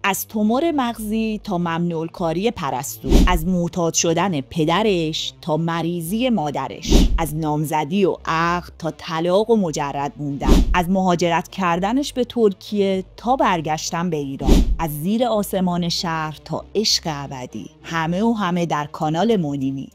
از تومور مغزی تا ممنوع الکاری پرستو، از معتاد شدن پدرش تا مریضی مادرش، از نامزدی و عقد تا طلاق و مجرد موندن، از مهاجرت کردنش به ترکیه تا برگشتن به ایران، از زیر آسمان شهر تا عشق ابدی، همه در کانال مونیمی.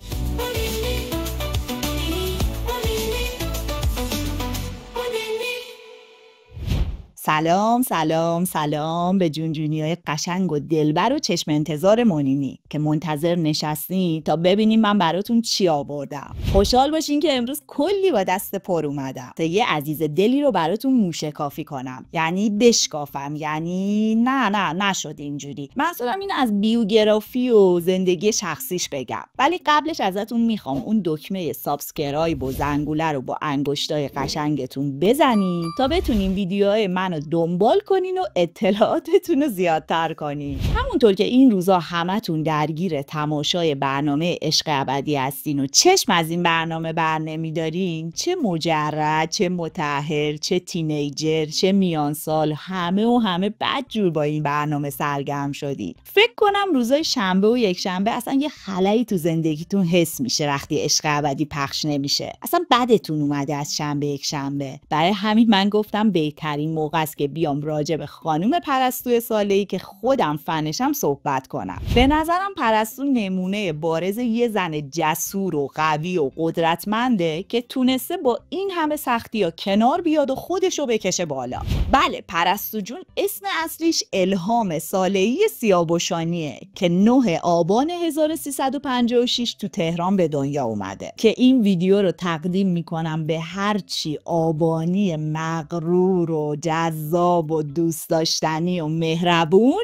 سلام به جونجونیای قشنگ و دلبر و چشم انتظار مونیمی که منتظر نشستین تا ببینیم من براتون چی آوردم. خوشحال باشین که امروز کلی با دست پر اومدم تا یه عزیز دلی رو براتون موشکافی کنم، یعنی بشکافم، یعنی نه نشد اینجوری. منظورم این از بیوگرافی و زندگی شخصیش بگم، ولی قبلش ازتون میخوام اون دکمه سابسکرایب و زنگوله رو با انگشتای قشنگتون بزنین تا بتونین ویدیوهای من دنبال کنین و اطلاعاتتون رو زیادتر کنین. همونطور که این روزا همتون درگیر تماشای برنامه عشق ابدی هستین و چشم از این برنامه بر نمیدارین، چه مجرد، چه مطهر، چه تینیجر، چه میان سال، همه بدجور با این برنامه سرگرم شدین. فکر کنم روزای شنبه و یک شنبه اصلا یه خلایی تو زندگیتون حس میشه وقتی عشق ابدی پخش نمیشه. اصلا بدتون اومده از شنبه یک شنبه. برای همین من گفتم بهترین موقع است که بیام راجع به خانم پرستو صالحی که خودم فنشم صحبت کنم. به نظرم پرستو نمونه بارز یه زن جسور و قوی و قدرتمنده که تونسته با این همه سختی‌ها کنار بیاد و خودشو بکشه بالا. بله، پرستو جون اسم اصلیش الهام صالحی سیاوشانیه که 9 آبان 1356 تو تهران به دنیا اومده که این ویدیو رو تقدیم میکنم به هرچی آبانی مغرور و جذاب و دوست داشتنی و مهربون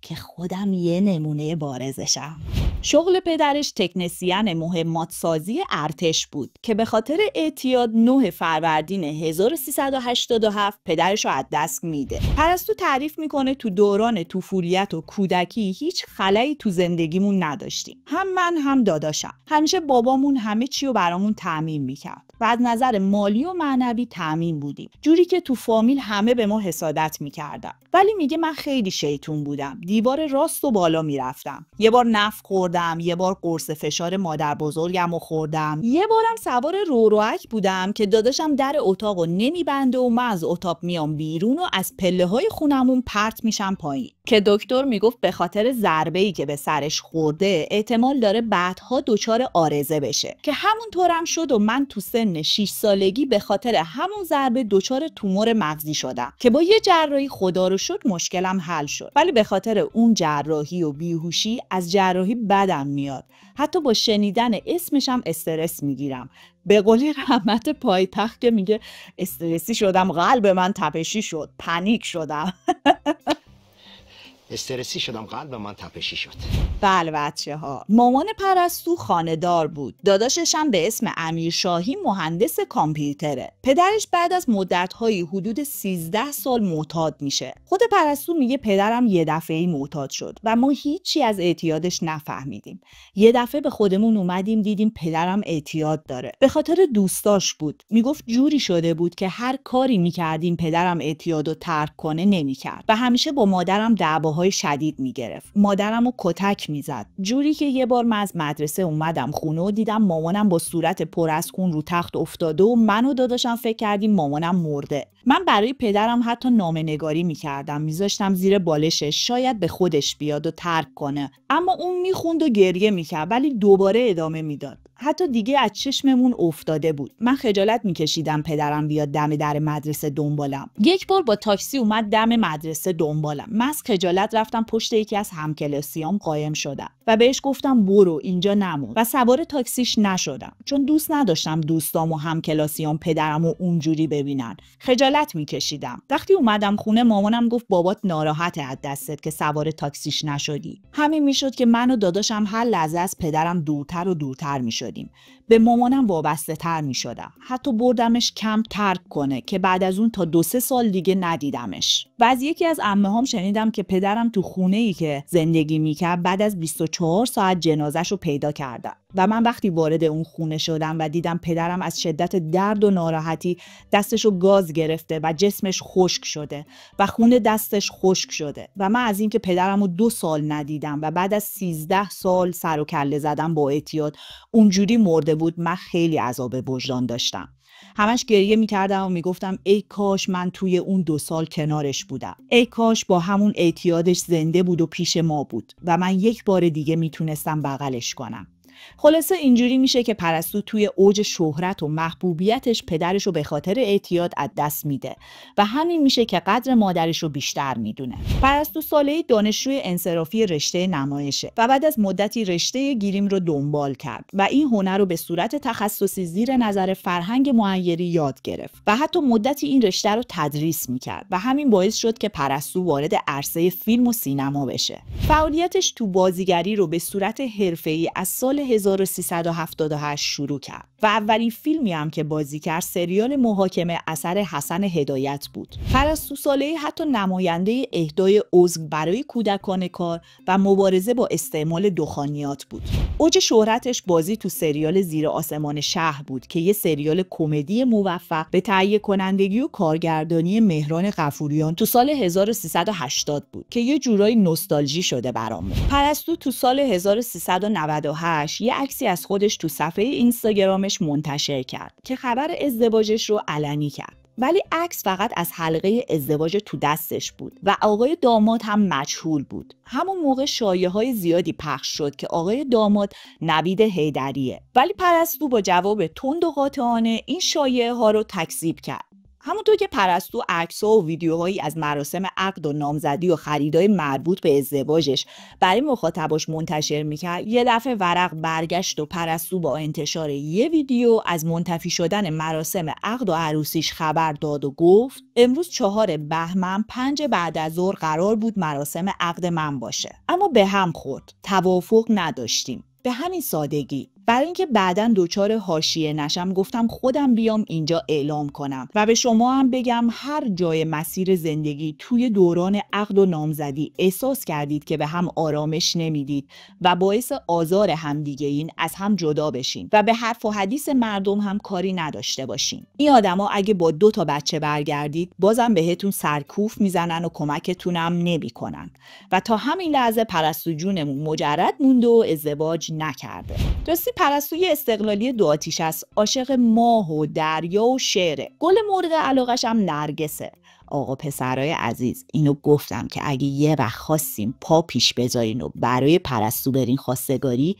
که خودم یه نمونه بارزشم. شغل پدرش تکنسین مهمات سازی ارتش بود که به خاطر اعتیاد 9 فروردین 1387 پدرش رو از دست میده. پرستو تعریف میکنه تو دوران طفولیت و کودکی هیچ خلایی تو زندگیمون نداشتیم. هم من هم داداشم. همیشه بابامون همه چی رو برامون تامین میکرد و از نظر مالی و معنوی تامین بودیم. جوری که تو فامیل همه به ما حسادت میکردن. ولی میگه من خیلی شیطون بودم. دیوار راست و بالا میرفتم. یه بار نفت خوردم، یه بار قرص فشار مادر بزرگم رو خوردم، یه بارم سوار روروک بودم که داداشم در اتاقو نمیبنده و من از اتاق میام بیرون و از پله های خونمون پرت میشم پایین که دکتر میگفت به خاطر ضربه‌ای که به سرش خورده احتمال داره بعدها دچار عارضه بشه، که همونطورم شد و من تو سن 6 سالگی به خاطر همون ضربه دچار تومور مغزی شدم که با یه جراحی خدا رو شکر مشکلم حل شد. ولی به خاطر اون جراحی و بیهوشی از جراحی بدم میاد. حتی با شنیدن اسمش هم استرس میگیرم. به قول رحمت پایتخت که میگه استرسی شدم، قلب من تپشی شد، پنیک شدم. استرسی شدم، قلب من تپشی شد. بله بچه ها، مامان پرستو خانه‌دار بود. داداشش هم به اسم امیرشاهی مهندس کامپیوتره. پدرش بعد از مدت‌های حدود 13 سال معتاد میشه. خود پرستو میگه پدرم یه دفعه‌ای معتاد شد و ما هیچی از اعتیادش نفهمیدیم. یه دفعه به خودمون اومدیم دیدیم پدرم اعتیاد داره. به خاطر دوستاش بود. میگفت جوری شده بود که هر کاری میکردیم پدرم اعتیادو ترک کنه نمیکرد و همیشه با مادرم دعواهای شدید میگرفت. مادرمو کتک میزد. جوری که یه بار من از مدرسه اومدم خونه و دیدم مامانم با صورت پر از خون رو تخت افتاده و من و داداشم فکر کردیم مامانم مرده. من برای پدرم حتی نامه‌نگاری میکردم، میذاشتم زیر بالشش شاید به خودش بیاد و ترک کنه، اما اون میخوند و گریه میکرد ولی دوباره ادامه میداد. حتی دیگه از چشممون افتاده بود. من خجالت میکشیدم پدرم بیاد دم در مدرسه دنبالم. یک بار با تاکسی اومد دم مدرسه دنبالم. من از خجالت رفتم پشت یکی از همکلاسیام قایم شدم و بهش گفتم برو اینجا نمون و سوار تاکسیش نشدم چون دوست نداشتم دوستام و همکلاسیام پدرمو اونجوری ببینن. خجالت میکشیدم. وقتی اومدم خونه مامانم گفت بابات ناراحته از دستت که سوار تاکسیش نشدی. همین میشد که من و داداشم هر لحظه از پدرم دورتر و دورتر میشدیم. به مامانم وابسته تر می شدم. حتی بردمش کمپ ترک کنه که بعد از اون تا 2-3 سال دیگه ندیدمش. و از یکی از عمه‌هام شنیدم که پدرم تو خونه‌ای که زندگی میکرد بعد از 24 4 ساعت جنازه‌شو پیدا کردن و من وقتی وارد اون خونه شدم و دیدم پدرم از شدت درد و ناراحتی دستشو گاز گرفته و جسمش خشک شده و خون دستش خشک شده و من از اینکه پدرمو 2 سال ندیدم و بعد از 13 سال سر و کله زدم با اعتیاد اونجوری مرده بود، من خیلی عذاب وجدان داشتم. همش گریه میکردم و میگفتم ای کاش من توی اون 2 سال کنارش بودم، ای کاش با همون اعتیادش زنده بود و پیش ما بود و من یک بار دیگه میتونستم بغلش کنم. خلاصه اینجوری میشه که پرستو توی اوج شهرت و محبوبیتش پدرش رو به خاطر اعتیاد از دست میده و همین میشه که قدر مادرش رو بیشتر میدونه. پرستو ساله‌ای دانشجوی انصرافی رشته نمایشه و بعد از مدتی رشته گریم رو دنبال کرد و این هنر رو به صورت تخصصی زیر نظر فرهنگ معیری یاد گرفت و حتی مدتی این رشته رو تدریس میکرد و همین باعث شد که پرستو وارد عرصه فیلم و سینما بشه. فعالیتش تو بازیگری رو به صورت حرفه‌ای از سال 1378 شروع کرد و اولین فیلمی هم که بازی کرد سریال محاکمه اثر حسن هدایت بود. پرستو ساله‌ای حتی نماینده اهدای عضو برای کودکان کار و مبارزه با استعمال دخانیات بود. اوج شهرتش بازی تو سریال زیر آسمان شهر بود که یه سریال کمدی موفق به تهیه کنندگی و کارگردانی مهران غفوریان تو سال 1380 بود که یه جورایی نوستالژی شده برامون. پرستو تو سال 1398 یه عکسی از خودش تو صفحه اینستاگرامش منتشر کرد که خبر ازدواجش رو علنی کرد. ولی عکس فقط از حلقه ازدواج تو دستش بود و آقای داماد هم مجهول بود. همون موقع شایعه‌های زیادی پخش شد که آقای داماد نوید حیدریه، ولی پرستو با جواب تند و قاطعانه این شایعه‌ها رو تکذیب کرد. همونطور که پرستو عکس‌ها و ویدیوهایی از مراسم عقد و نامزدی و خریدای مربوط به ازدواجش برای مخاطباش منتشر میکرد، یه دفعه ورق برگشت و پرستو با انتشار یه ویدیو از منتفی شدن مراسم عقد و عروسیش خبر داد و گفت امروز 4 بهمن 5 بعد از ظهر قرار بود مراسم عقد من باشه، اما به هم خورد، توافق نداشتیم. به همین سادگی. برای اینکه بعداً دوچار حاشیه نشم گفتم خودم بیام اینجا اعلام کنم و به شما هم بگم هر جای مسیر زندگی توی دوران عقد و نامزدی احساس کردید که به هم آرامش نمیدید و باعث آزار همدیگه این از هم جدا بشین و به حرف و حدیث مردم هم کاری نداشته باشین. این آدما اگه با 2 تا بچه برگردید بازم بهتون سرکوف میزنن و کمکتونم نمیکنن و تا همین لحظه پرستو جونمون مجرد مونده و ازدواج نکرده. راستی پرستو یه استقلالی 2 آتیش است، عاشق ماه و دریا و شعره. گل مورد علاقش هم نرگسه. آقا پسرای عزیز، اینو گفتم که اگه یه وقت خواستیم پا پیش بذارین و برای پرستو برین خواستگاری،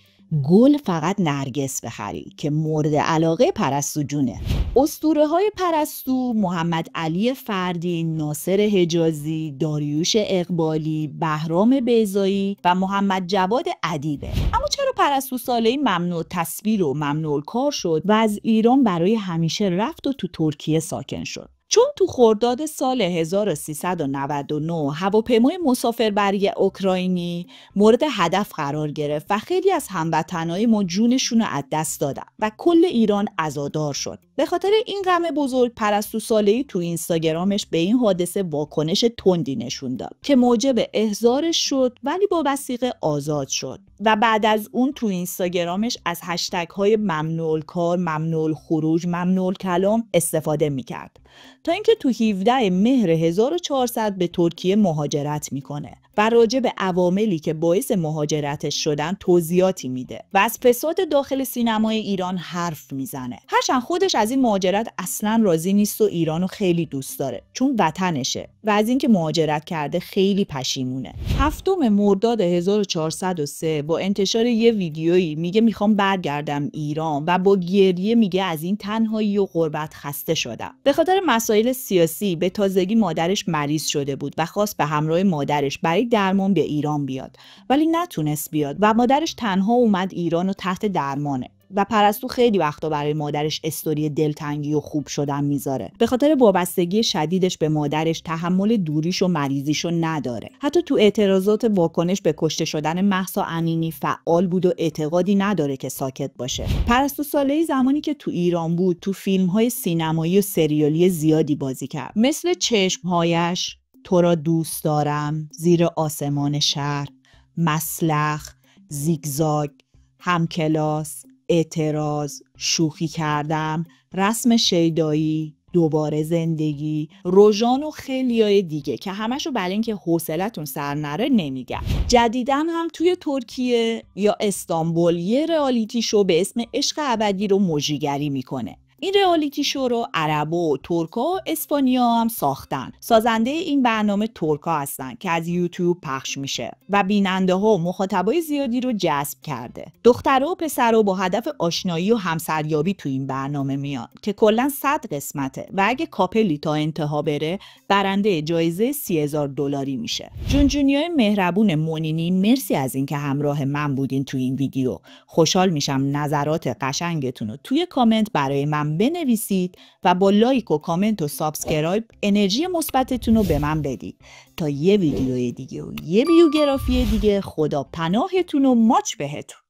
گل فقط نرگس بخری که مورد علاقه پرستو جونه. اسطوره های پرستو محمد علی فردی، ناصر حجازی، داریوش اقبالی، بهرام بیضایی و محمد جواد ادیبه. اما چرا پرستو ساله‌ای ممنوع تصویر و ممنوع کار شد و از ایران برای همیشه رفت و تو ترکیه ساکن شد؟ چون تو خرداد سال 1399 هواپیمای مسافربری اوکراینی مورد هدف قرار گرفت و خیلی از هموطنای ما جونشون رو از دست دادن و کل ایران عزادار شد. به خاطر این غم بزرگ پرستو ساله‌ای تو اینستاگرامش به این حادثه واکنش تندی نشون داد که موجب احضارش شد، ولی با وثیقه آزاد شد و بعد از اون تو اینستاگرامش از هشتگ های ممنوع کار، ممنوع خروج، ممنوع کلام استفاده میکرد تا اینکه تو 17 مهر 1400 به ترکیه مهاجرت میکنه و راجع به عواملی که باعث مهاجرتش شدن توضیحاتی میده و از فساد داخل سینمای ایران حرف میزنه. هرچند خودش از این مهاجرت اصلا راضی نیست و ایرانو خیلی دوست داره چون وطنشه و از اینکه مهاجرت کرده خیلی پشیمونه. 7 مرداد 1403 با انتشار یه ویدیویی میگه میخوام برگردم ایران و با گریه میگه از این تنهایی و غربت خسته شدم. به خاطر مسائل سیاسی به تازگی مادرش مریض شده بود و خواست به همراه مادرش برای درمان به ایران بیاد، ولی نتونست بیاد و مادرش تنها اومد ایران و تحت درمانه. و پرستو خیلی وقتا برای مادرش استوری دلتنگی و خوب شدن میذاره. به خاطر وابستگی شدیدش به مادرش تحمل دوریش و مریضیشو نداره. حتی تو اعتراضات واکنش به کشته شدن مهسا امینی فعال بود و اعتقادی نداره که ساکت باشه. پرستو ساله‌ای زمانی که تو ایران بود تو فیلم‌های سینمایی و سریالی زیادی بازی کرد، مثل چشمهایش، تو را دوست دارم، زیر آسمان شهر، مسلخ، زیگزاگ، همکلاس، اعتراض، شوخی کردم، رسم شیدایی، دوباره زندگی، روژان و خیلیای دیگه که همشو برای اینکه حوصلتون سر نره نمیگم. جدیداً هم توی ترکیه یا استانبول یه رئالیتی شو به اسم عشق ابدی رو مجریگری میکنه. این رئالیتی شو رو عربا و ترکا و اسپانیا هم ساختن. سازنده این برنامه ترکا هستن که از یوتیوب پخش میشه و بیننده ها و مخاطبای زیادی رو جذب کرده. دخترها و پسرها با هدف آشنایی و همسریابی تو این برنامه میان که کلا 100 قسمته و اگه کاپلی تا انتها بره برنده جایزه $30,000 میشه. جونجونیای مهربون مونینی، مرسی از اینکه همراه من بودین تو این ویدیو. خوشحال میشم نظرات قشنگتون رو توی کامنت برای من بنویسید و با لایک و کامنت و سابسکرایب انرژی مثبتتون رو به من بدید تا یه ویدیوی دیگه و یه بیوگرافی دیگه. خدا پناهتون و ماچ بهتون.